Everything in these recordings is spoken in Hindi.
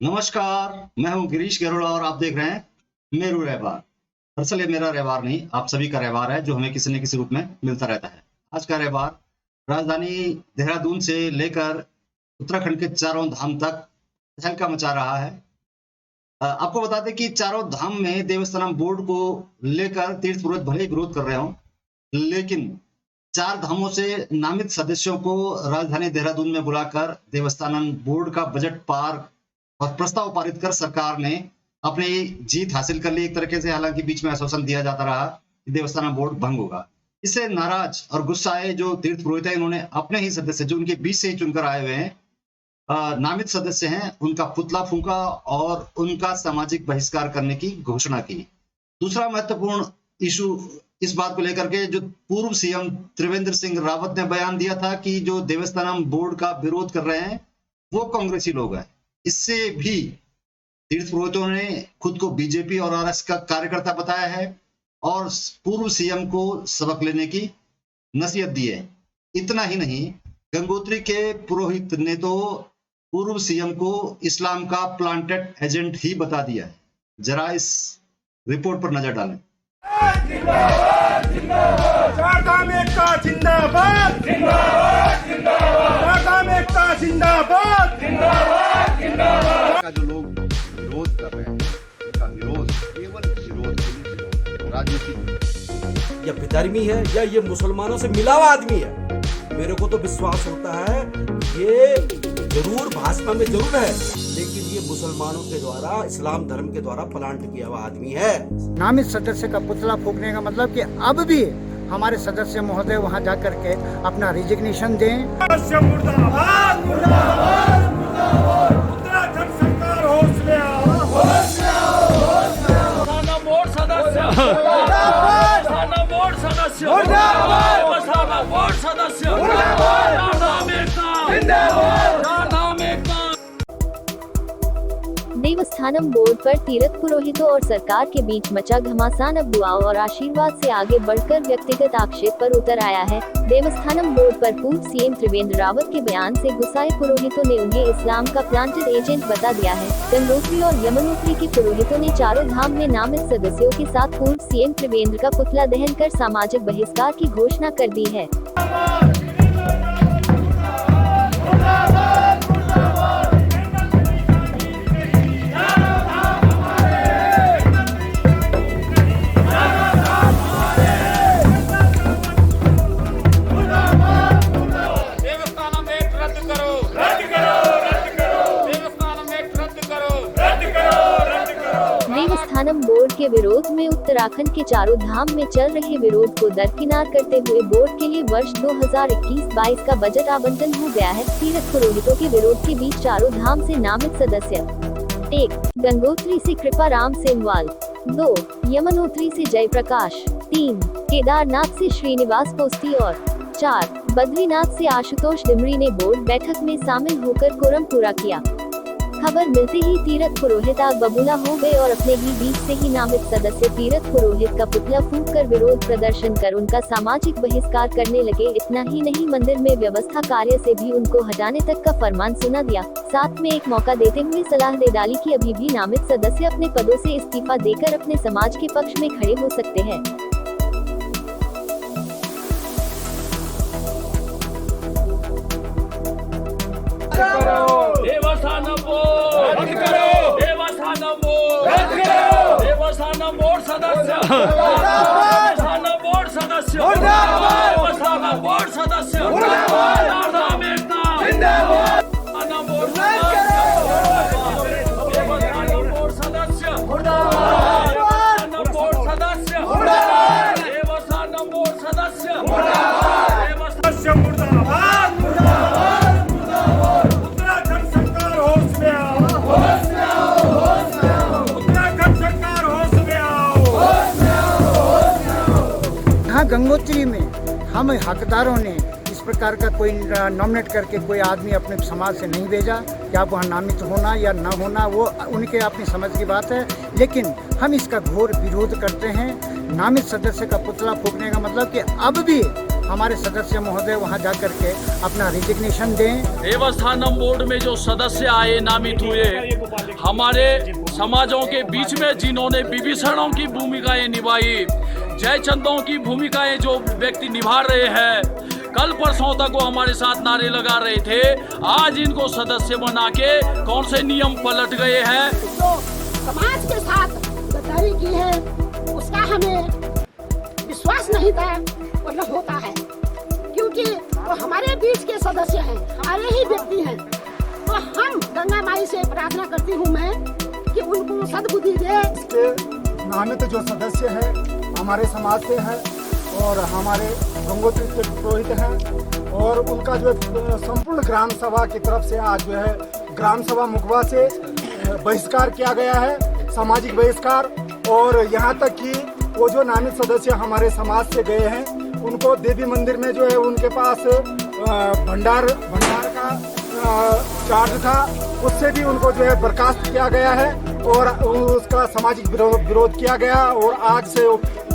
नमस्कार, मैं हूँ गिरीश गरोड़ा और आप देख रहे हैं मेरू रहवार। दरअसल ये मेरा रहवार नहीं, आप सभी का रहवार है जो हमें किसी न किसी रूप में मिलता रहता है। आज का रहवार राजधानी देहरादून से लेकर उत्तराखंड के चारों धाम तक तहलका मचा रहा है। आपको बता दें कि चारों धाम में देवस्थानम बोर्ड को लेकर तीर्थ पुरोहित भले ही विरोध कर रहे हों, लेकिन चार धामों से नामित सदस्यों को राजधानी देहरादून में बुलाकर देवस्थानम बोर्ड का बजट पार और प्रस्ताव पारित कर सरकार ने अपनी जीत हासिल कर ली एक तरीके से। हालांकि बीच में आश्वासन दिया जाता रहा कि देवस्थानम बोर्ड भंग होगा। इससे नाराज और गुस्साए जो तीर्थ पुरोहित है, इन्होंने अपने ही सदस्य जो उनके बीच से ही चुनकर आए हुए हैं, नामित सदस्य हैं, उनका पुतला फूंका और उनका सामाजिक बहिष्कार करने की घोषणा की। दूसरा महत्वपूर्ण इशू इस बात को लेकर के जो पूर्व सीएम त्रिवेंद्र सिंह रावत ने बयान दिया था कि जो देवस्थानम बोर्ड का विरोध कर रहे हैं वो कांग्रेसी लोग हैं। इससे भी तीर्थ पुरोहितों ने खुद को बीजेपी और आरएस का कार्यकर्ता बताया है और पूर्व सीएम को सबक लेने की नसीहत दी है। इतना ही नहीं, गंगोत्री के पुरोहित ने तो पूर्व सीएम को इस्लाम का प्लांटेड एजेंट ही बता दिया है। जरा इस रिपोर्ट पर नजर डालें। जिंदाबाद जिंदाबाद चारधाम एकता जिंदाबाद जिंदाबाद जिंदाबाद चारधाम एकता जिंदाबाद जिंदाबाद जिंदाबाद का जो लोग विरोध कर रहे हैं, उनका विरोध केवल विरोध के लिए विरोध है, राजनीतिक। या विधर्मी है या ये मुसलमानों से मिला हुआ आदमी है। मेरे को तो विश्वास होता है ये जरूर भाजपा में जरूर है, लेकिन ये मुसलमानों के द्वारा, इस्लाम धर्म के द्वारा प्लांट किया हुआ आदमी है। नामित सदस्य का पुतला फूंकने का मतलब कि अब भी हमारे सदस्य महोदय वहां जाकर के अपना रिजिग्नेशन दें। मुर्दाबाद मुर्दाबाद मुर्दाबाद उत्तराखंड सरकार होश में आओ, होश में आओ, होश में आओ। थाना बोर्ड सदस्य मुर्दाबाद, थाना बोर्ड सदस्य मुर्दाबाद, थाना बोर्ड सदस्य मुर्दाबाद, चारधाम एकता जिंदाबाद, चारधाम एकता। देवस्थानम बोर्ड पर तीर्थ पुरोहितों और सरकार के बीच मचा घमासान अब दुआओं और आशीर्वाद से आगे बढ़कर व्यक्तिगत आक्षेप पर उतर आया है। देवस्थानम बोर्ड पर पूर्व सीएम त्रिवेंद्र रावत के बयान से गुस्साए पुरोहितों ने उन्हें इस्लाम का प्लांटेड एजेंट बता दिया है। गंगोत्री और यमुनोत्री के पुरोहितों ने चारों धाम में नामित सदस्यों के साथ पूर्व सीएम त्रिवेंद्र का पुतला दहन कर सामाजिक बहिष्कार की घोषणा कर दी है। देवस्थानम बोर्ड के विरोध में उत्तराखंड के चारों धाम में चल रहे विरोध को दरकिनार करते हुए बोर्ड के लिए वर्ष 2021-22 का बजट आवंटन हो गया है। तीर्थ पुरोहितों के विरोध के बीच चारों धाम से नामित सदस्य 1. गंगोत्री से कृपाराम सेमवाल, 2. यमुनोत्री से जयप्रकाश, 3. केदारनाथ से श्रीनिवास पोस्ती और 4. बद्रीनाथ से आशुतोष डिमरी ने बोर्ड बैठक में शामिल होकर कोरम पूरा किया। खबर मिलते ही तीर्थ पुरोहित आग बबूला हो गए और अपने ही बीच से ही नामित सदस्य तीर्थ पुरोहित का पुतला फूंक कर विरोध प्रदर्शन कर उनका सामाजिक बहिष्कार करने लगे। इतना ही नहीं, मंदिर में व्यवस्था कार्य से भी उनको हटाने तक का फरमान सुना दिया। साथ में एक मौका देते हुए सलाह दे डाली कि अभी भी नामित सदस्य अपने पदों से इस्तीफा देकर अपने समाज के पक्ष में खड़े हो सकते हैं। देवस्थानम बोर्ड रद्द करो, देवस्थानम बोर्ड रद्द करो, देवस्थानम बोर्ड सदस्य मुर्दाबाद, देवस्थानम बोर्ड सदस्य मुर्दाबाद, देवस्थानम बोर्ड सदस्य मुर्दाबाद, चारधाम एकता जिंदाबाद, देवस्थानम बोर्ड सदस्य मुर्दाबाद, देवस्थानम बोर्ड सदस्य मुर्दाबाद, देवस्थानम बोर्ड सदस्य मुर्दाबाद, सदस्य मुर्दाबाद मुर्दाबाद मुर्दाबाद उत्तराखंड सरकार होश में आओ, होश में आओ, होश में आओ। उत्तराखंड सरकार होश में आओ, होश में आओ, होश में आओ। यहाँ गंगोत्री में हम हकदारों ने इस प्रकार का कोई नॉमिनेट करके कोई आदमी अपने समाज से नहीं भेजा कि आप वहाँ नामित होना या न होना, वो उनके अपनी समझ की बात है। लेकिन हम इसका घोर विरोध करते हैं। नामित सदस्य का पुतला फूंकने का मतलब कि अब भी हमारे सदस्य महोदय वहाँ जा करके अपना रिजिग्नेशन दें। देवस्थानम बोर्ड में जो सदस्य आए, नामित हुए, हमारे समाजों के बीच में जिन्होंने विभीषणों की भूमिकाएं निभाई, जयचंदों की भूमिकाएं जो व्यक्ति निभा रहे हैं, कल परसों तक वो हमारे साथ नारे लगा रहे थे, आज इनको सदस्य बना के कौन से नियम पलट गए हैं। जो समाज के साथ गद्दारी की है उसका हमें विश्वास नहीं था, मतलब होता है, क्योंकि वो हमारे बीच के सदस्य हैं, हमारे ही व्यक्ति हैं। तो हम गंगा माई से प्रार्थना करती हूँ मैं कि उनको सद्बुद्धि दे। इसके नामित जो सदस्य है हमारे समाज से है और हमारे गंगोत्री के पुरोहित हैं, और उनका जो संपूर्ण ग्राम सभा की तरफ से आज जो है ग्राम सभा मुखबा से बहिष्कार किया गया है, सामाजिक बहिष्कार। और यहाँ तक कि वो जो नामित सदस्य हमारे समाज से गए हैं उनको देवी मंदिर में जो है उनके पास भंडार का चार्ज था, उससे भी उनको जो है बर्खास्त किया गया है और उसका सामाजिक विरोध किया गया। और आज से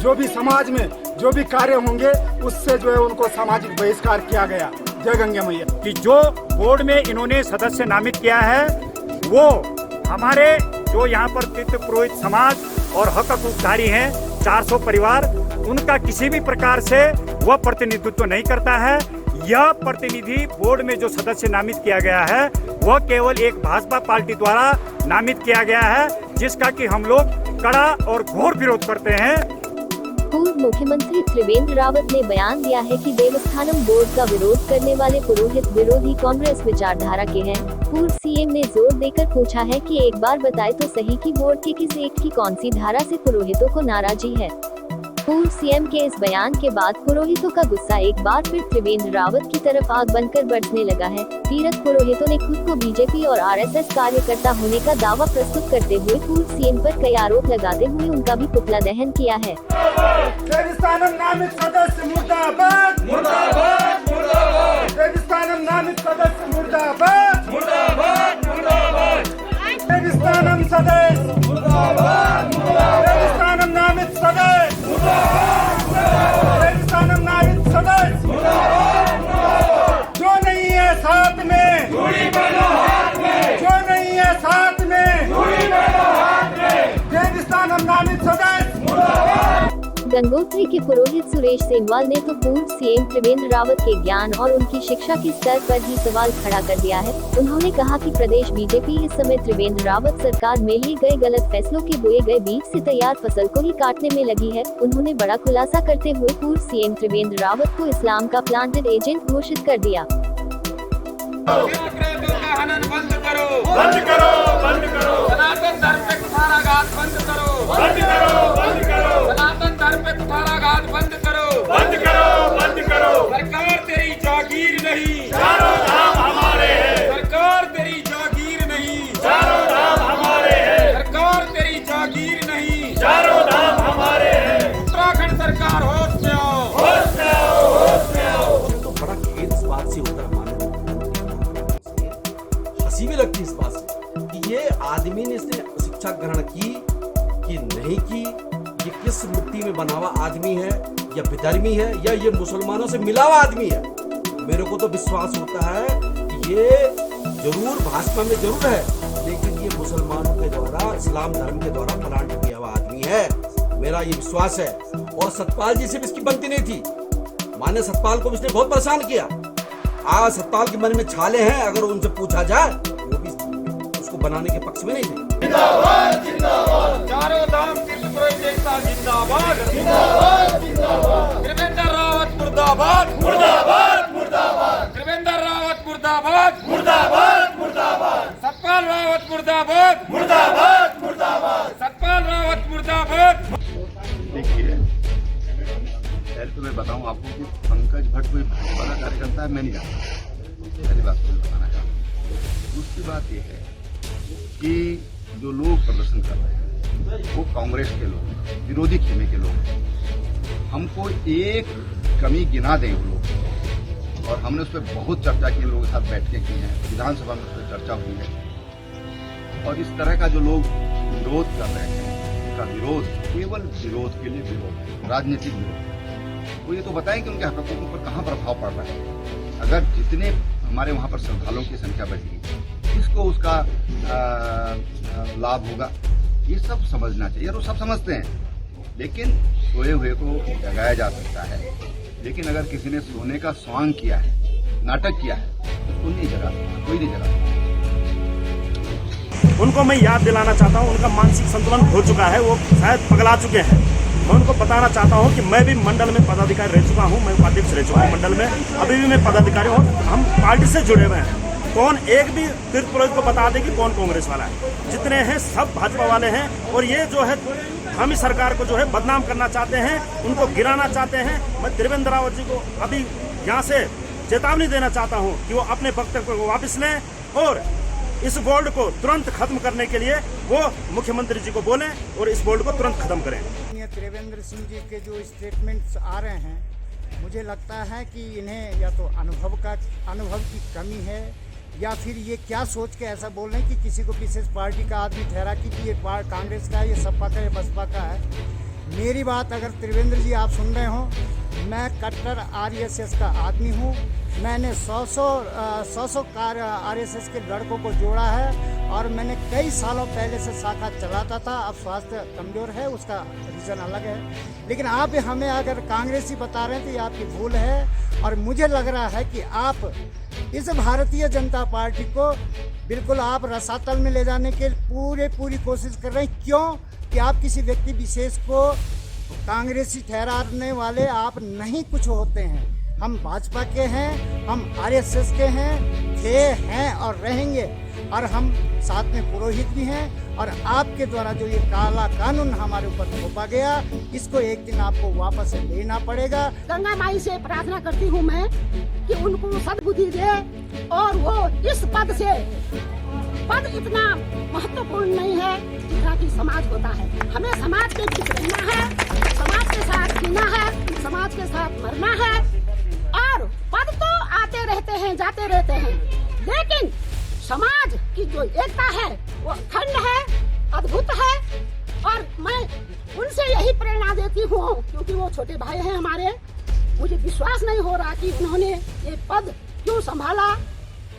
जो भी समाज में जो भी कार्य होंगे उससे जो है उनको सामाजिक बहिष्कार किया गया। जय गंगा मैया। कि जो बोर्ड में इन्होंने सदस्य नामित किया है वो हमारे जो यहाँ पर तीर्थ पुरोहित समाज और हक हकूकधारी हैं 400 परिवार, उनका किसी भी प्रकार से वह प्रतिनिधित्व नहीं करता है। यह प्रतिनिधि बोर्ड में जो सदस्य नामित किया गया है वह केवल एक भाजपा पार्टी द्वारा नामित किया गया है, जिसका कि हम लोग कड़ा और घोर विरोध करते हैं। पूर्व मुख्यमंत्री त्रिवेंद्र रावत ने बयान दिया है कि देवस्थानम बोर्ड का विरोध करने वाले पुरोहित विरोधी कांग्रेस विचारधारा के हैं। पूर्व सीएम ने जोर देकर पूछा है कि एक बार बताए तो सही कि बोर्ड के किस एक्ट की कौन सी धारा से पुरोहितों को नाराजगी है। पूर्व सीएम के इस बयान के बाद पुरोहितों का गुस्सा एक बार फिर त्रिवेंद्र रावत की तरफ आग बनकर बरसने लगा है। तीरथ पुरोहितों ने खुद को बीजेपी और आरएसएस कार्यकर्ता होने का दावा प्रस्तुत करते हुए पूर्व सीएम पर कई आरोप लगाते हुए उनका भी पुतला दहन किया है। देवस्थानम नामित सदस्य मुर्दाबाद, मुर्दाबाद, मुर्दाबाद। देवस्थानम नामित सदस्य मुर्दाबाद, मुर्दाबाद, मुर्दाबाद। देवस्थानम सदस्य मुर्दाबाद, मुर्दाबाद। देवस्थानम नामित सदस्य मुर्दाबाद, मुर्दाबाद। देवस्थानम नामित सदस्य मुर्दाबाद, मुर्दाबाद। जो नहीं है साथ में धूड़ी बनो हाथ में, जो नहीं है साथ में धूड़ी बनो हाथ में। देवस्थानम नामित सदस्य मुर्दाबाद। गंगोत्री के पुरोहित सुरेश सेमवाल ने तो पूर्व सीएम त्रिवेंद्र रावत के ज्ञान और उनकी शिक्षा के स्तर पर ही सवाल खड़ा कर दिया है। उन्होंने कहा कि प्रदेश बीजेपी इस समय त्रिवेंद्र रावत सरकार में लिए गए गलत फैसलों के बोए गए बीज से तैयार फसल को ही काटने में लगी है। उन्होंने बड़ा खुलासा करते हुए पूर्व सीएम त्रिवेंद्र रावत को इस्लाम का प्लांटेड एजेंट घोषित कर दिया। बंद करो, बंद करो, बंद करो। सनातन धर्म पे कुठाराघात बंद करो, बंद करो, बंद करो। सनातन धर्म पे कुठाराघात बंद करो, बंद करो, बंद करो। सरकार तेरी जागीर नहीं, चारों धाम हमारे हैं। सरकार तेरी जागीर नहीं, चारों धाम हमारे हैं। सरकार तेरी जागीर नहीं, चारों धाम हमारे हैं। उत्तराखंड सरकार होश में आओ, होश में आओ, होश में आओ। तो बड़ा खेद इस बात से होता है, हंसी भी लगती है इस बात से कि ये आदमी ने इसने शिक्षा ग्रहण की कि नहीं की, ये किस मिट्टी में बना हुआ आदमी है, या विधर्मी है, या ये मुसलमानों से मिला हुआ आदमी है। मेरे को तो विश्वास होता है कि ये जरूर भाजपा में जरूर है, लेकिन ये मुसलमानों के द्वारा, इस्लाम धर्म के द्वारा प्लांट किया हुआ आदमी है, मेरा ये विश्वास है। और सतपाल जी से भी इसकी बनती नहीं थी। माने सतपाल को इसने बहुत परेशान किया। आज सतपाल के मन में छाले हैं, अगर उनसे पूछा जाए वो भी उसको बनाने के पक्ष में नहीं थे। जिंदाबाद, जिंदाबाद। चारों धाम तीर्थ पुरोहित एकता जिंदाबाद, जिंदाबाद, जिंदाबाद। त्रिवेंद्र रावत मुर्दाबाद, मुर्दाबाद, मुर्दाबाद। त्रिवेंद्र रावत मुर्दाबाद, मुर्दाबाद, मुर्दाबाद। सतपाल रावत मुर्दाबाद, मुर्दाबाद, मुर्दाबाद। सतपाल रावत मुर्दाबाद। देखिए, पहले तो मैं बताऊं आपको कि पंकज भट्ट कोई भाजपा का कार्यकर्ता है, मैं नहीं जानता। पहली बात तो बताना चाहता हूँ। दूसरी बात यह है कि जो लोग प्रदर्शन कर रहे हैं वो कांग्रेस के लोग, विरोधी खेमे के लोग। हमको एक कमी गिना दें वो लोग, और हमने उस पर बहुत चर्चा की, लोगों के साथ बैठकें की हैं, विधानसभा में उस पर चर्चा हुई है। और इस तरह का जो लोग विरोध कर रहे हैं, उनका विरोध केवल विरोध के लिए विरोध है, राजनीतिक विरोध। वो ये तो बताएं कि उनके हकों पर कहाँ प्रभाव पड़ रहा है। अगर जितने हमारे वहाँ पर श्रद्धालुओं की संख्या बढ़ेगी, किसको उसका लाभ होगा, ये सब समझना चाहिए। और वो सब समझते हैं, लेकिन सोए हुए को जगाया जा सकता है, लेकिन अगर किसी ने सोने का स्वांग किया है, नाटक किया है, उसको नहीं जगा सकता, कोई नहीं जगा सकता। उनको मैं याद दिलाना चाहता हूँ, उनका मानसिक संतुलन हो चुका है, वो शायद पगला चुके हैं। मैं उनको बताना चाहता हूँ कि मैं भी मंडल में पदाधिकारी रह चुका हूँ, मैं उपाध्यक्ष रह चुका हूँ मंडल में, अभी भी मैं पदाधिकारी हूँ। हम पार्टी से जुड़े हुए हैं। कौन एक भी तीर्थ पुरोहित को बता दे कि कौन कांग्रेस वाला है, जितने हैं सब भाजपा वाले हैं। और ये जो है हम इस सरकार को जो है बदनाम करना चाहते हैं, उनको गिराना चाहते हैं। मैं त्रिवेंद्र रावत जी को अभी यहाँ से चेतावनी देना चाहता हूँ कि वो अपने वक्तव्य को वापस लें और इस बोर्ड को तुरंत खत्म करने के लिए वो मुख्यमंत्री जी को बोलें और इस बोर्ड को तुरंत खत्म करें। त्रिवेंद्र सिंह जी के जो स्टेटमेंट्स आ रहे हैं, मुझे लगता है कि इन्हें या तो अनुभव की कमी है, या फिर ये क्या सोच के ऐसा बोल रहे हैं कि किसी को विशेष पार्टी का आदमी ठहरा कि ये कांग्रेस का है, ये सपा का है, बसपा का है। मेरी बात अगर त्रिवेंद्र जी आप सुन रहे हो, मैं कट्टर आरएसएस का आदमी हूँ। मैंने 100 आरएसएस के लड़कों को जोड़ा है और मैंने कई सालों पहले से शाखा चलाता था। अब स्वास्थ्य कमज़ोर है, उसका रीज़न अलग है। लेकिन आप हमें अगर कांग्रेसी बता रहे हैं तो ये आपकी भूल है। और मुझे लग रहा है कि आप इस भारतीय जनता पार्टी को बिल्कुल आप रसातल में ले जाने के पूरी कोशिश कर रहे हैं। क्यों कि आप किसी व्यक्ति विशेष को कांग्रेसी ठहराने वाले आप नहीं कुछ होते हैं। हम भाजपा के हैं, हम आरएसएस के हैं और रहेंगे। और हम साथ में पुरोहित भी हैं। और आपके द्वारा जो ये काला कानून हमारे ऊपर थोपा गया, इसको एक दिन आपको वापस लेना पड़ेगा। गंगा माई से प्रार्थना करती हूँ मैं कि उनको सद्बुद्धि दे और वो इस पद इतना महत्वपूर्ण नहीं है जितना कि समाज होता है। हमें समाज के बीच रहना है, समाज के साथ जीना है, समाज के साथ मरना है। और पद तो आते रहते हैं, जाते रहते हैं, लेकिन समाज की जो एकता है वो अखंड है, अद्भुत है। और मैं उनसे यही प्रेरणा देती हूँ, क्योंकि वो छोटे भाई हैं हमारे। मुझे विश्वास नहीं हो रहा कि उन्होंने ये पद क्यों संभाला,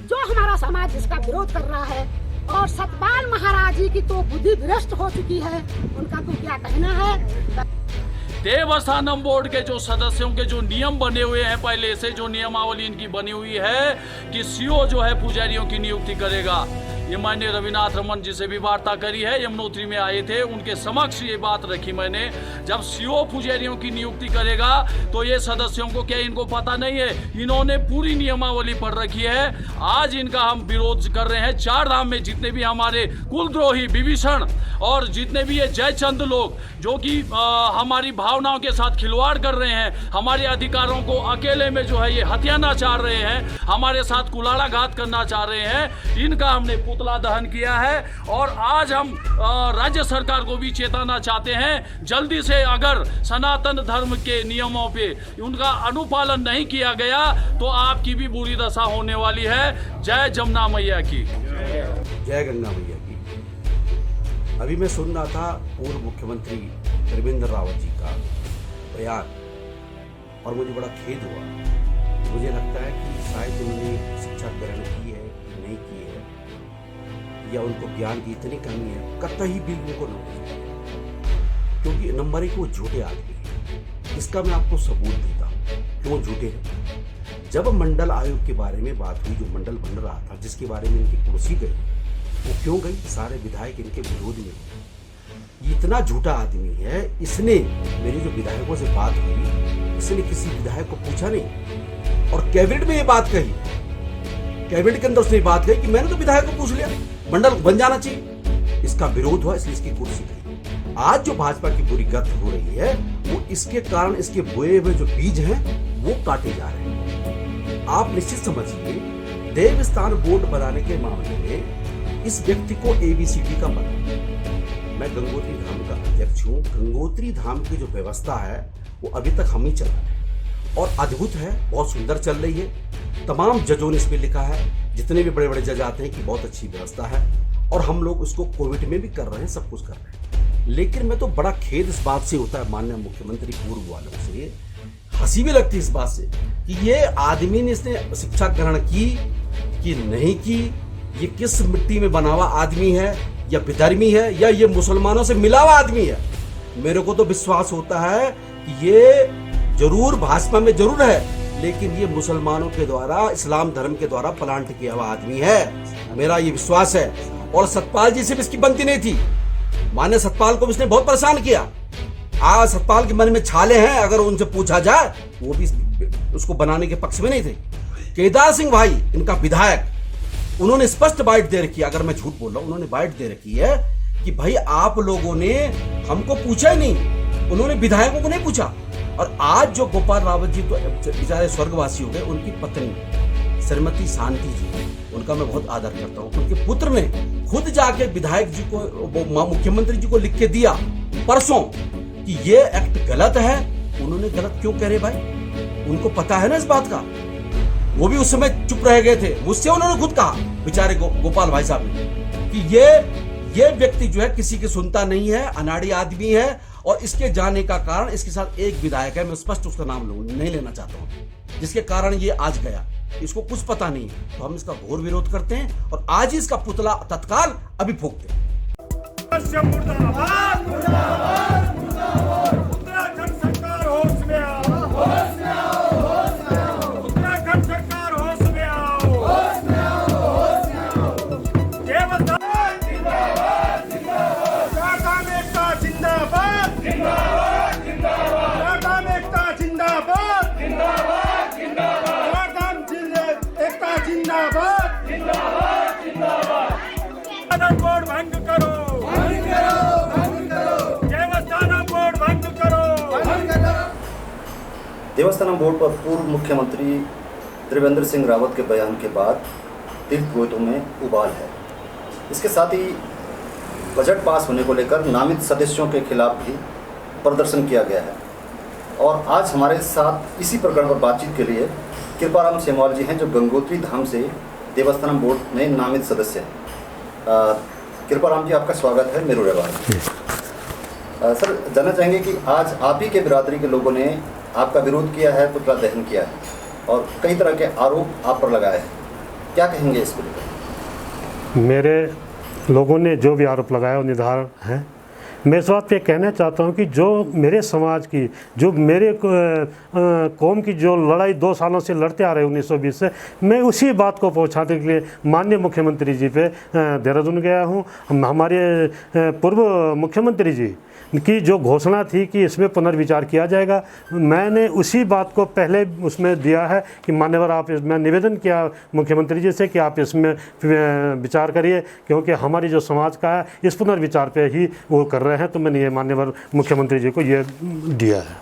जो हमारा समाज जिसका विरोध कर रहा है। और सतपाल महाराज जी की तो बुद्धि भ्रष्ट हो चुकी है, उनका तो क्या कहना है। देवस्थानम बोर्ड के जो सदस्यों के जो नियम बने हुए हैं, पहले से जो नियमावली इनकी बनी हुई है कि सीओ जो है पुजारियों की नियुक्ति करेगा। ये मैंने रविनाथ रमन जी से भी वार्ता करी है, यमुनोत्री में आए थे, उनके समक्ष ये बात रखी मैंने। जब सीओ पुजारियों की नियुक्ति करेगा तो ये सदस्यों को क्या इनको पता नहीं है? इन्होंने पूरी नियमावली पढ़ रखी है। आज इनका हम विरोध कर रहे हैं। 4 धाम में जितने भी हमारे कुलद्रोही विभीषण और जितने भी ये जयचंद लोग जो कि हमारी भावनाओं के साथ खिलवाड़ कर रहे हैं, हमारे अधिकारों को अकेले में जो है ये हथियाना चाह रहे हैं, हमारे साथ कुलाड़ा घात करना चाह रहे हैं, इनका हमने पुतला दहन किया है। और आज हम राज्य सरकार को भी चेताना चाहते हैं, जल्दी से अगर सनातन धर्म के नियमों पे उनका अनुपालन नहीं किया गया तो आपकी भी बुरी दशा होने वाली है। जय जमुना मैया की, जय गंगा मैया की। अभी मैं सुन रहा था पूर्व मुख्यमंत्री त्रिवेंद्र रावत जी का बयान और मुझे बड़ा खेद हुआ। मुझे लगता है कि शायद उन्होंने शिक्षा ग्रहण की है कि नहीं की है, या उनको ज्ञान की इतनी कमी है, कतई भी उनको नॉलेज नहीं है। क्योंकि नंबर 1 वो झूठे आदमी है। इसका मैं आपको सबूत देता हूँ क्यों झूठे हैं। जब मंडल आयोग के बारे में बात हुई, जो मंडल बन रहा था, जिसके बारे में इनकी कुर्सी गई, वो क्यों गई? सारे विधायक इनके विरोध में। ये इतना झूठा आदमी है, इसने मेरी जो विधायकों से बात हुई, इसने किसी विधायक को पूछा नहीं और कैबिनेट में ये बात कही। कैबिनेट के अंदर उसने बात कही कि मैंने तो विधायक को पूछ लिया, मंडल बन जाना चाहिए। इसका विरोध हुआ, इसलिए इसकी कुर्सी गई। आज जो भाजपा की बुरी गत हो रही है वो इसके कारण, इसके बोए हुए जो बीज हैं वो काटे जा रहे हैं। आप निश्चित समझिए, देवस्थान बोर्ड बनाने के मामले में इस व्यक्ति को ABCD का पता। मैं गंगोत्री धाम का अध्यक्ष हूँ। गंगोत्री धाम की जो व्यवस्था है वो अभी तक हम ही चला रहे हैं और अद्भुत है, बहुत सुंदर चल रही है। तमाम जजों ने इसमें लिखा है, जितने भी बड़े बड़े जज आते हैं, कि बहुत अच्छी व्यवस्था है और हम लोग उसको कोविड में भी कर रहे हैं, सब कुछ कर रहे हैं। लेकिन मैं तो बड़ा खेद इस बात से होता है माननीय मुख्यमंत्री पूर्व वालों से, हंसी भी लगती है इस बात से कि ये आदमी ने इसने शिक्षा ग्रहण की कि नहीं की, ये किस मिट्टी में बना हुआ आदमी है, या विधर्मी है, या ये मुसलमानों से मिला हुआ आदमी है। मेरे को तो विश्वास होता है कि ये जरूर भाजपा में जरूर है, लेकिन ये मुसलमानों के द्वारा, इस्लाम धर्म के द्वारा प्लांट किया हुआ आदमी है, मेरा ये विश्वास है। और सतपाल जी से भी इसकी बनती नहीं थी। मान्य सतपाल को भी इसने बहुत परेशान किया। आज सतपाल के मन में छाले हैं, अगर उनसे पूछा जाए वो भी उसको बनाने के पक्ष में नहीं थे। केदार सिंह भाई इनका विधायक, उन्होंने स्पष्ट बाइट दे रखी है, अगर मैं झूठ बोल रहा हूं, उन्होंने बाइट दे रखी है कि भाई आप लोगों ने हमको पूछा ही नहीं, उन्होंने विधायकों को नहीं पूछा। और आज जो गोपाल रावत जी तो बेचारे स्वर्गवासी हो गए, उनकी पत्नी श्रीमती शांति जी, उनका मैं बहुत आदर करता हूँ। उनके पुत्र ने खुद जाके विधायक जी को, मुख्यमंत्री जी को लिख के दिया परसों कि ये एक्ट गलत है। उन्होंने गलत क्यों कह रहे भाई, उनको पता है ना इस बात का, वो भी उस समय चुप रह गए थे। मुझसे उन्होंने खुद कहा बेचारे गोपाल भाई साहब ने कि ये व्यक्ति जो है किसी की सुनता नहीं है, अनाड़ी आदमी है, और इसके जाने का कारण इसके साथ एक विधायक है, मैं स्पष्ट उसका नाम नहीं लेना चाहता हूं, जिसके कारण ये आज गया। इसको कुछ पता नहीं है, तो हम इसका घोर विरोध करते हैं और आज ही इसका पुतला तत्काल अभी फूंकते हैं। मुर्दाबाद, मुर्दाबाद, मुर्दाबाद। उत्तराखंड सरकार होश में आओ, होश में आओ, होश में आओ। उत्तराखंड सरकार होश में आओ, होश में आओ, होश में आओ। देवस्थान जिंदाबाद, जिंदाबाद। चारधाम एकता जिंदाबाद, जिंदाबाद, जिंदाबाद। चारधाम एकता जिंदाबाद, जिंदाबाद, जिंदाबाद। चारधाम एकता जिंदाबाद, जिंदाबाद, जिंदाबाद। बोर्ड भंग करो, देवस्थानम बोर्ड भंग करो। देवस्थानम बोर्ड पर पूर्व मुख्यमंत्री त्रिवेंद्र सिंह रावत के बयान के बाद तीर्थ पुरोहितों में उबाल है। इसके साथ ही बजट पास होने को लेकर नामित सदस्यों के खिलाफ भी प्रदर्शन किया गया है। और आज हमारे साथ इसी प्रकरण पर बातचीत के लिए कृपाराम सेमवाल जी हैं, जो गंगोत्री धाम से देवस्थानम बोर्ड में नामित सदस्य हैं। कृपाराम जी, आपका स्वागत है मेरू रहवार। सर, जानना चाहेंगे कि आज आप ही के बिरादरी के लोगों ने आपका विरोध किया है, पुतला दहन किया है और कई तरह के आरोप आप पर लगाए हैं, क्या कहेंगे इसको लेकर? मेरे लोगों ने जो भी आरोप लगाया वो निर्धारण है। मैं इस बात पे कहना चाहता हूँ कि जो मेरे समाज की, जो मेरे कौम की जो लड़ाई 2 सालों से लड़ते आ रहे 1920 से, मैं उसी बात को पहुँचाने के लिए माननीय मुख्यमंत्री जी पे देहरादून गया हूँ। हमारे पूर्व मुख्यमंत्री जी की जो घोषणा थी कि इसमें पुनर्विचार किया जाएगा, मैंने उसी बात को पहले उसमें दिया है कि मान्यवर आप, मैं निवेदन किया मुख्यमंत्री जी से कि आप इसमें विचार करिए, क्योंकि हमारी जो समाज का है इस पुनर्विचार पे ही वो कर रहे हैं। तो मैंने ये मान्यवर मुख्यमंत्री जी को ये दिया है।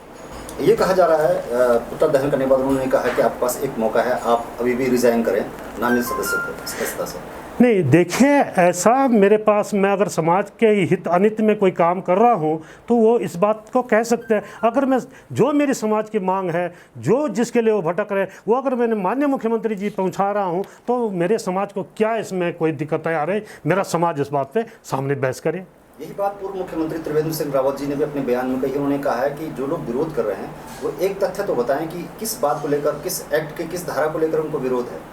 ये कहा जा रहा है पुतला दहन करने के बाद उन्होंने कहा कि आपके पास एक मौका है, आप अभी भी रिजाइन करें नामित सदस्यता से। नहीं, देखिए, ऐसा मेरे पास, मैं अगर समाज के हित अनित में कोई काम कर रहा हूँ तो वो इस बात को कह सकते हैं। अगर मैं, जो मेरी समाज की मांग है, जो जिसके लिए वो भटक रहे, वो अगर मैंने माननीय मुख्यमंत्री जी पहुँचा रहा हूँ तो मेरे समाज को क्या इसमें कोई दिक्कतें आ रही, मेरा समाज इस बात पे सामने बहस करे। यही बात पूर्व मुख्यमंत्री त्रिवेंद्र सिंह रावत जी ने भी अपने बयान में कही। उन्होंने कहा है कि जो लोग विरोध कर रहे हैं वो एक तथ्य तो बताएं कि किस बात को लेकर, किस एक्ट के किस धारा को लेकर उनको विरोध है।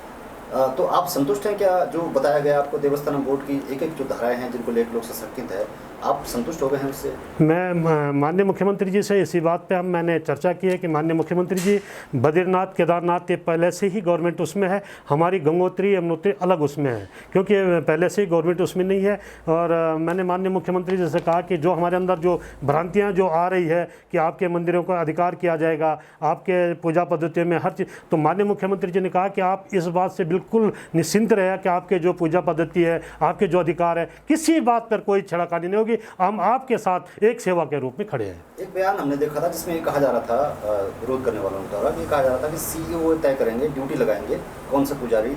तो आप संतुष्ट हैं क्या जो बताया गया आपको देवस्थानम बोर्ड की एक जो धाराएं हैं जिनको लेकर लोग सशंकित है, आप संतुष्ट हो गए हैं उससे? मैं माननीय मुख्यमंत्री जी से इसी बात पे मैंने चर्चा की है कि माननीय मुख्यमंत्री जी, बद्रीनाथ केदारनाथ ये पहले से ही गवर्नमेंट उसमें है, हमारी गंगोत्री यमुनोत्री अलग उसमें है, क्योंकि पहले से ही गवर्नमेंट उसमें नहीं है। और मैंने माननीय मुख्यमंत्री जी से कहा कि जो हमारे अंदर जो भ्रांतियाँ जो आ रही है कि आपके मंदिरों का अधिकार किया जाएगा, आपके पूजा पद्धतियों में हर चीज़, तो माननीय मुख्यमंत्री जी ने कहा कि आप इस बात से बिल्कुल निश्चिंत रहे कि आपके जो पूजा पद्धति है, आपके जो अधिकार है, किसी बात पर कोई छेड़खानी नहीं होगी। हम आपके साथ एक सेवा के रूप में खड़े हैं। एक बयान हमने देखा था जिसमें कहा जा रहा था विरोध करने वालों द्वारा, ये कहा जा रहा था कि सीईओ तय करेंगे, ड्यूटी लगाएंगे, कौन सा पुजारी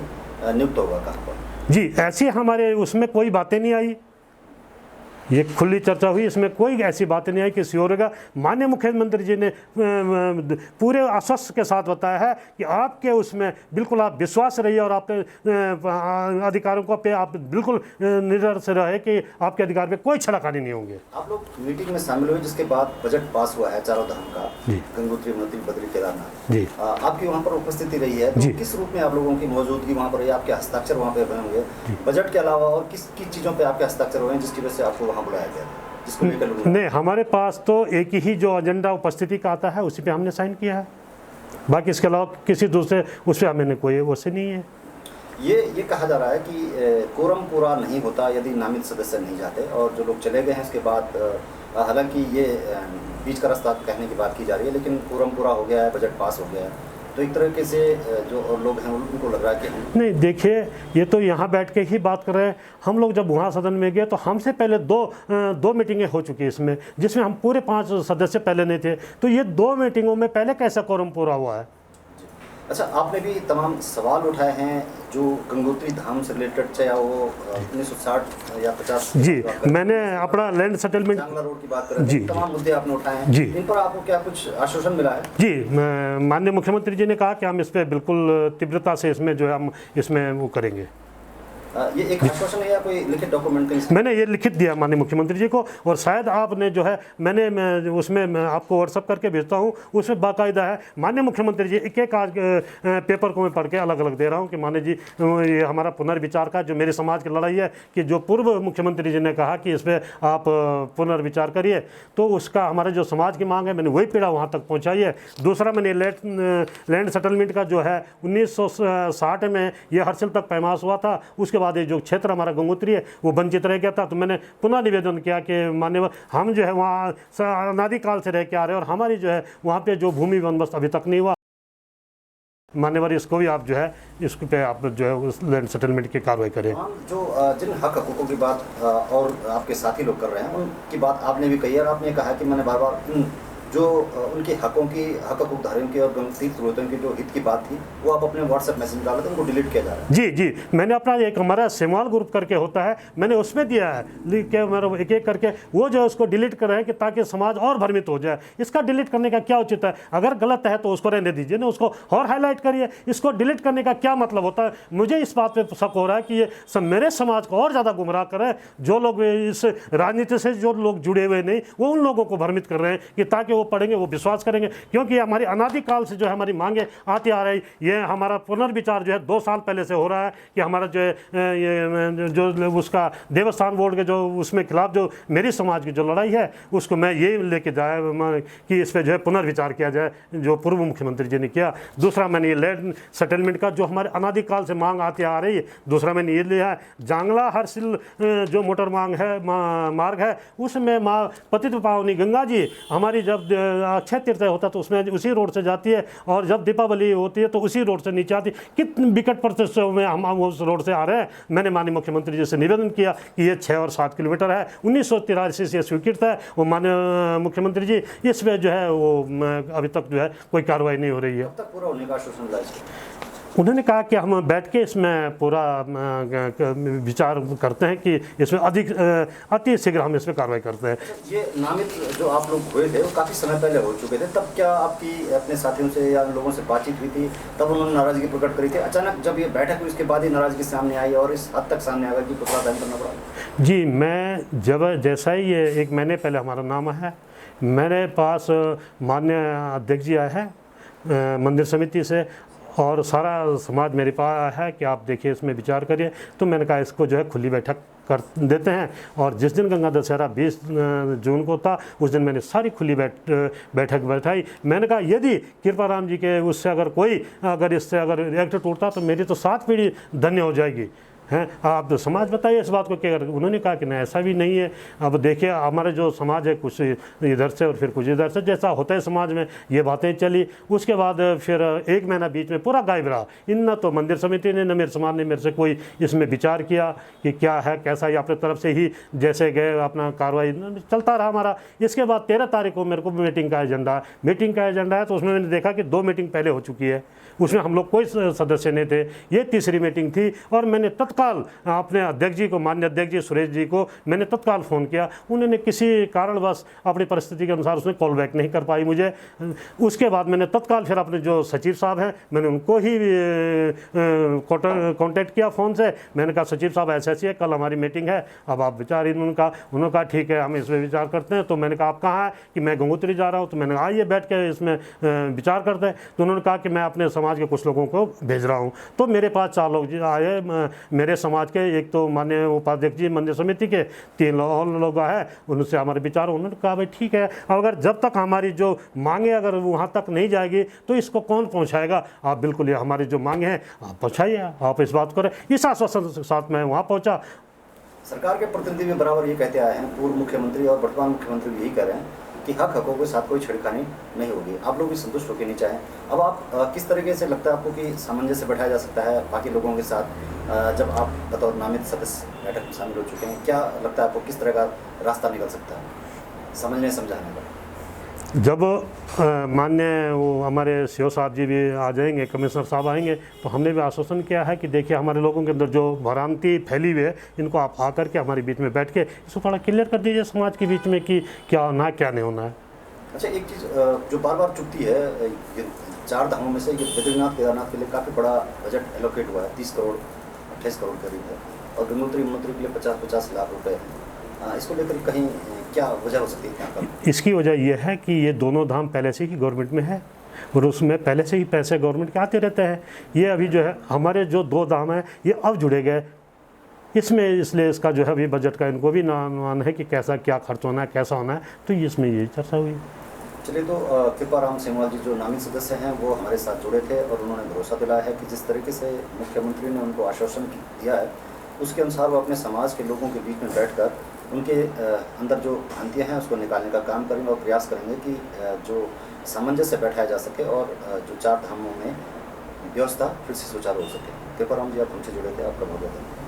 नियुक्त होगा कहाँ पर। जी, ऐसी हमारे उसमें कोई बातें नहीं आई। ये खुली चर्चा हुई, इसमें कोई ऐसी बात नहीं आई कि श्योर होगा। माननीय मुख्यमंत्री जी ने पूरे आश्वस्त के साथ बताया है कि आपके उसमें बिल्कुल आप विश्वास रहिए और आपके अधिकारों को पे आप बिल्कुल निडर से रहे कि आपके अधिकार पे कोई छलाकानी नहीं होंगे। आप लोग मीटिंग में शामिल हुए जिसके बाद बजट पास हुआ है चारों धाम का, गंगोत्री, यमुनोत्री, बद्री, केदारनाथ जी, आपकी वहाँ पर उपस्थिति रही है, तो किस रूप में आप लोगों की मौजूदगी वहाँ पर रही, आपके हस्ताक्षर वहाँ पर बने होंगे, बजट के अलावा और किस किस चीज़ों पर आपके हस्ताक्षर हुए हैं जिसकी वजह से आपको वहाँ बुलाया गया, जिसको लेकर? नहीं, हमारे पास तो एक ही जो एजेंडा उपस्थिति का आता है उसी पे हमने साइन किया है, बाकी इसके अलावा किसी दूसरे उस पर हमें कोई वो से नहीं है। ये कहा जा रहा है कि कोरम पूरा नहीं होता यदि नामित सदस्य नहीं जाते, और जो लोग चले गए हैं उसके बाद, हालांकि ये बीच का रास्ता कहने की बात की जा रही है, लेकिन कोरम पूरा हो गया है, बजट पास हो गया है, तो एक तरीके से जो और लोग हैं उनको लग रहा है कि नहीं, देखिए ये तो यहाँ बैठ के ही बात कर रहे हैं। हम लोग जब वहाँ सदन में गए तो हमसे पहले दो मीटिंगें हो चुकी है इसमें, जिसमें हम पूरे 5 सदस्य पहले नहीं थे, तो ये 2 मीटिंगों में पहले कैसा कोरम पूरा हुआ है। अच्छा, आपने भी तमाम सवाल उठाए हैं जो गंगोत्री धाम से रिलेटेड, चाहे वो 1960 या 50 जी, मैंने अपना लैंड सेटलमेंट जांगला रोड की बात कर रहे जी, हैं, तमाम मुद्दे आपने उठाए हैं जी, इन पर आपको क्या कुछ आश्वासन मिला है? जी, माननीय मुख्यमंत्री जी ने कहा कि हम इस पर बिल्कुल तीव्रता से इसमें जो है हम इसमें वो करेंगे। ये एक आश्वासन है या कोई लिखित डॉक्यूमेंट कहीं? मैंने ये लिखित दिया माननीय मुख्यमंत्री जी को, और शायद आपने जो है मैं उसमें आपको व्हाट्सअप करके भेजता हूँ, उसमें बाकायदा है माननीय मुख्यमंत्री जी एक आज पेपर को मैं पढ़ के अलग अलग दे रहा हूँ कि माननीय जी ये हमारा पुनर्विचार का जो मेरे समाज की लड़ाई है, कि जो पूर्व मुख्यमंत्री जी ने कहा कि इस पर आप पुनर्विचार करिए, तो उसका हमारे जो समाज की मांग है मैंने वही पीड़ा वहाँ तक पहुँचाई है। दूसरा, मैंने लैंड सेटलमेंट का जो है 1960 में ये हर्षिल तक पैमास हुआ था, उसके बाद ये जो क्षेत्र हमारा गंगोत्री है वो वंचित रह गया था, तो मैंने पुनः निवेदन किया कि माननीय हम जो है वहाँ अनादिकाल से रह के आ रहे हैं और हमारी जो है वहाँ पे जो भूमि बंदोबस्त अभी तक नहीं हुआ, मान्यवर इसको भी आप जो है इसको पे आप जो है उस लैंड सेटलमेंट की कार्रवाई करें। जो जिन हक हकूकों की बात और आपके साथी लोग कर रहे हैं उनकी बात आपने भी कही है, और आपने कहा कि मैंने बार बार जो उनके हकों की, हक हकूकधारियों की और तीर्थपुरोहितों की जो हित की बात थी वो आप अपने व्हाट्सएप मैसेज डाले थे, उनको डिलीट किया जा रहा है। जी जी, मैंने अपना एक हमारा सेमवाल ग्रुप करके होता है, मैंने उसमें दिया है लिख के, मेरा एक एक करके वो जो है उसको डिलीट कर रहे हैं कि ताकि समाज और भ्रमित हो जाए। इसका डिलीट करने का क्या उचित है? अगर गलत है तो उसको रहने दीजिए ना, उसको और हाईलाइट करिए। इसको डिलीट करने का क्या मतलब होता है? मुझे इस बात पर शक हो रहा है कि ये सब मेरे समाज को और ज़्यादा गुमराह कर रहे हैं। जो लोग इस राजनीति से जो लोग जुड़े हुए नहीं, वो उन लोगों को भ्रमित कर रहे हैं कि ताकि वो पढ़ेंगे वो विश्वास करेंगे, क्योंकि हमारी अनादिकाल से जो है हमारी मांगे आती आ रही। ये हमारा पुनर्विचार जो है 2 साल पहले से हो रहा है कि हमारा जो है ये जो उसका देवस्थान बोर्ड के जो उसमें खिलाफ जो मेरी समाज की जो लड़ाई है उसको मैं ये लेके जाए कि इस पर जो है पुनर्विचार किया जाए, जो पूर्व मुख्यमंत्री जी ने किया। दूसरा, मैंने ये लैंड सेटलमेंट का जो हमारे अनादिकाल से मांग आती आ रही है, दूसरा मैंने ये लिया है जांगला हर्षिल जो मोटर मार्ग है उसमें माँ पतित पावनी गंगा जी हमारी जब अक्षय तीर्थ होता तो उसमें उसी रोड से जाती है, और जब दीपावली होती है तो उसी रोड से नीचे आती है। कितने विकट परिस्थितियों में हम उस रोड से आ रहे हैं। मैंने माननीय मुख्यमंत्री जी से निवेदन किया कि ये 6 और 7 किलोमीटर है, 1983 से स्वीकृत है। वो माननीय मुख्यमंत्री जी इस पर जो है वो अभी तक जो है कोई कार्रवाई नहीं हो रही है। कब तक पूरा होने का आश्वासन मिला इसको? उन्होंने कहा कि हम बैठ के इसमें पूरा विचार करते हैं कि इसमें अति शीघ्र हम इसमें कार्रवाई करते हैं। ये नामित जो आप लोग हुए थे वो काफ़ी समय पहले हो चुके थे, तब क्या आपकी अपने साथियों से या लोगों से बातचीत हुई थी? तब उन्होंने नाराज़गी प्रकट करी थी, अचानक जब ये बैठक हुई उसके बाद ही नाराज़गी सामने आई और इस हद तक सामने आ गया कि पुतला दहन करना पड़ा? जी, मैं जब जैसा ही ये 1 महीने पहले हमारा नाम है, मेरे पास माननीय अध्यक्ष जी आए हैं मंदिर समिति से, और सारा समाज मेरे पास आया है कि आप देखिए इसमें विचार करिए। तो मैंने कहा इसको जो है खुली बैठक कर देते हैं, और जिस दिन गंगा दशहरा 20 जून को था उस दिन मैंने सारी खुली बैठक बैठाई। मैंने कहा यदि कृपाराम जी के उससे अगर इससे एक्ट टूटता तो मेरी तो 7 पीढ़ी धन्य हो जाएगी हैं। आप तो समाज बताइए इस बात को क्या कर। उन्होंने कहा कि नहीं, ऐसा भी नहीं है। अब देखिए हमारे जो समाज है कुछ इधर से और फिर कुछ इधर से, जैसा होता है समाज में, ये बातें चली। उसके बाद फिर 1 महीना बीच में पूरा गायब रहा। इन न तो मंदिर समिति ने न मेरे समाज ने मेरे से कोई इसमें विचार किया कि क्या है कैसा, या अपने तरफ से ही जैसे गए अपना कार्रवाई चलता रहा हमारा। इसके बाद 13 तारीख को मेरे को मीटिंग का एजेंडा है, तो उसमें मैंने देखा कि 2 मीटिंग पहले हो चुकी है, उसमें हम लोग कोई सदस्य नहीं थे। ये तीसरी मीटिंग थी, और मैंने तत्काल तत्काल अपने अध्यक्ष जी को, माननीय अध्यक्ष जी सुरेश जी को मैंने तत्काल फ़ोन किया। उन्होंने किसी कारणवश अपनी परिस्थिति के अनुसार उसने कॉल बैक नहीं कर पाई मुझे। उसके बाद मैंने तत्काल फिर अपने जो सचिव साहब हैं मैंने उनको ही कांटेक्ट किया फ़ोन से। मैंने कहा सचिव साहब ऐसे है, कल हमारी मीटिंग है, अब आप विचार। उन्होंने कहा ठीक है हम इसमें विचार करते हैं। तो मैंने कहा आप कहाँ हैं? कि मैं गंगोत्री जा रहा हूँ। तो मैंने कहा आइए बैठ के इसमें विचार करते हैं। तो उन्होंने कहा कि मैं अपने समाज के कुछ लोगों को भेज रहा हूँ। तो मेरे पास 4 लोग आए मेरे समाज के, एक तो माननीय उपाध्यक्ष जी मंदिर समिति के, 3 और लोग आए, उनसे हमारे विचार। उन्होंने कहा भाई ठीक है, अगर जब तक हमारी जो मांगे अगर वहाँ तक नहीं जाएगी तो इसको कौन पहुँचाएगा? आप बिल्कुल ये हमारी जो मांगे हैं आप पहुँचाइए, आप इस बात करें। इस आश्वासन के साथ मैं वहाँ पहुँचा। सरकार के प्रतिनिधि भी बराबर ये कहते आए हैं, पूर्व मुख्यमंत्री और वर्तमान मुख्यमंत्री भी यही कह रहे हैं कि हक हकों के साथ कोई छेड़खानी नहीं होगी। आप लोग भी संतुष्ट होकर नहीं चाहें। अब आप किस तरीके से लगता है आपको कि सामंजस्य बैठाया जा सकता है बाकी लोगों के साथ, जब आप बतौर नामित सदस्य बैठक में शामिल हो चुके हैं? क्या लगता है आपको किस तरह का रास्ता निकल सकता है समझने समझाने का? जब माननीय वो हमारे सीओ साहब जी भी आ जाएंगे, कमिश्नर साहब आएंगे, तो हमने भी आश्वासन किया है कि देखिए हमारे लोगों के अंदर जो भ्रांति फैली हुई है इनको आप आकर के हमारे बीच में बैठ के इसको थोड़ा क्लियर कर दीजिए समाज के बीच में कि क्या होना है क्या नहीं होना है। अच्छा, एक चीज़ जो बार बार चुभती है, ये 4 धामों में से ये बद्रीनाथ केदारनाथ के लिए काफ़ी बड़ा बजट एलोकेट हुआ है, 30 करोड़ 28 करोड़ करीब है, और गंगोत्री यमुनोत्री के लिए 50-50 लाख रुपए हैं। इसको लेकर कहीं क्या वजह हो सकती है यहाँ पर? इसकी वजह यह है कि ये दोनों धाम पहले से ही गवर्नमेंट में है और उसमें पहले से ही पैसे गवर्नमेंट के आते रहते हैं। ये अभी जो है हमारे जो 2 धाम हैं ये अब जुड़े गए इसमें, इसलिए इसका जो है अभी बजट का इनको भी अनुमान है कि कैसा क्या खर्च होना है, कैसा होना है, तो इसमें ये चर्चा हुई। चलिए, तो कृपाराम सेमवाल जी जो नामित सदस्य हैं वो हमारे साथ जुड़े थे और उन्होंने भरोसा दिलाया है कि जिस तरीके से मुख्यमंत्री ने उनको आश्वासन दिया है उसके अनुसार वो अपने समाज के लोगों के बीच में बैठकर उनके अंदर जो भ्रांतियाँ हैं उसको निकालने का काम करेंगे और प्रयास करेंगे कि जो सामंजस्य बैठाया जा सके और जो 4 धामों में व्यवस्था फिर से सुचारू हो सके। कृपाराम जी आप हमसे जुड़े थे, आपका बहुत बहुत धन्यवाद।